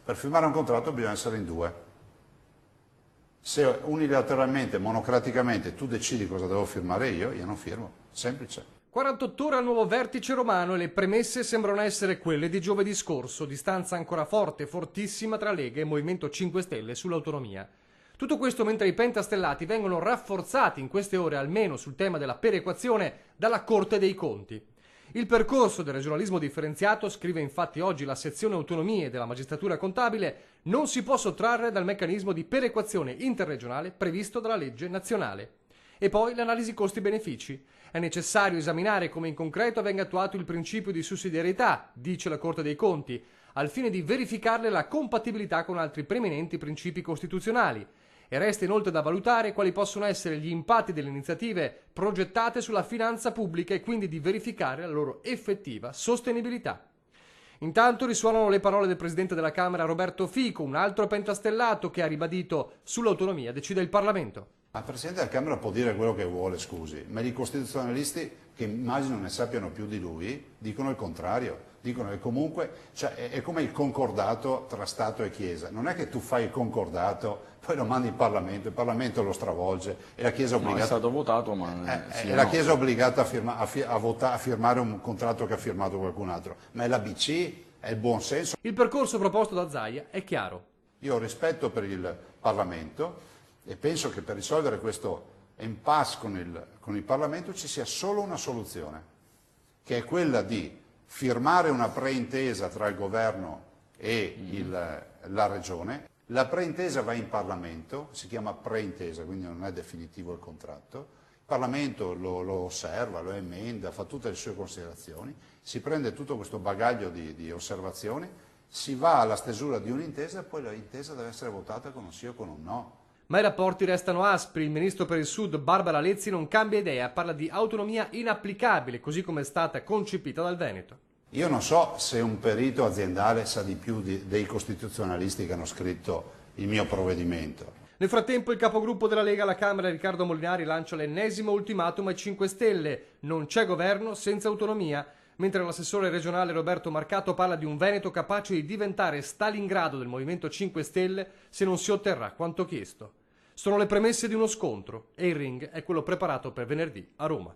Per firmare un contratto bisogna essere in due. Se unilateralmente, monocraticamente tu decidi cosa devo firmare io non firmo. Semplice. 48 ore al nuovo vertice romano e le premesse sembrano essere quelle di giovedì scorso, distanza ancora forte, fortissima tra Lega e Movimento 5 Stelle sull'autonomia. Tutto questo mentre i pentastellati vengono rafforzati in queste ore almeno sul tema della perequazione dalla Corte dei Conti. Il percorso del regionalismo differenziato, scrive infatti oggi la sezione autonomie della magistratura contabile, non si può sottrarre dal meccanismo di perequazione interregionale previsto dalla legge nazionale. E poi l'analisi costi-benefici. È necessario esaminare come in concreto venga attuato il principio di sussidiarietà, dice la Corte dei Conti, al fine di verificarne la compatibilità con altri preminenti principi costituzionali. E resta inoltre da valutare quali possono essere gli impatti delle iniziative progettate sulla finanza pubblica e quindi di verificare la loro effettiva sostenibilità. Intanto risuonano le parole del presidente della Camera Roberto Fico, un altro pentastellato che ha ribadito sull'autonomia decide il Parlamento. Ma il Presidente della Camera può dire quello che vuole, scusi, ma i costituzionalisti, che immagino ne sappiano più di lui, dicono il contrario. Dicono che comunque è come il concordato tra Stato e Chiesa. Non è che tu fai il concordato, poi lo mandi in Parlamento, il Parlamento lo stravolge e la Chiesa è obbligata... No, è stato votato, ma... sì, la Chiesa è obbligata a firmare un contratto che ha firmato qualcun altro. Ma è la BC, è il buon senso. Il percorso proposto da Zaia è chiaro. Io ho rispetto per il Parlamento e penso che per risolvere questo impasse con il Parlamento ci sia solo una soluzione, che è quella di firmare una preintesa tra il governo e la regione. La preintesa va in Parlamento, si chiama preintesa, quindi non è definitivo il contratto. Il Parlamento lo osserva, lo emenda, fa tutte le sue considerazioni, si prende tutto questo bagaglio di osservazioni, si va alla stesura di un'intesa e poi l'intesa deve essere votata con un sì o con un no. Ma i rapporti restano aspri. Il ministro per il Sud, Barbara Lezzi, non cambia idea, parla di autonomia inapplicabile, così come è stata concepita dal Veneto. Io non so se un perito aziendale sa di più dei costituzionalisti che hanno scritto il mio provvedimento. Nel frattempo il capogruppo della Lega alla Camera, Riccardo Molinari, lancia l'ennesimo ultimatum ai 5 Stelle. Non c'è governo senza autonomia. Mentre l'assessore regionale Roberto Marcato parla di un Veneto capace di diventare Stalingrado del Movimento 5 Stelle se non si otterrà quanto chiesto. Sono le premesse di uno scontro e il ring è quello preparato per venerdì a Roma.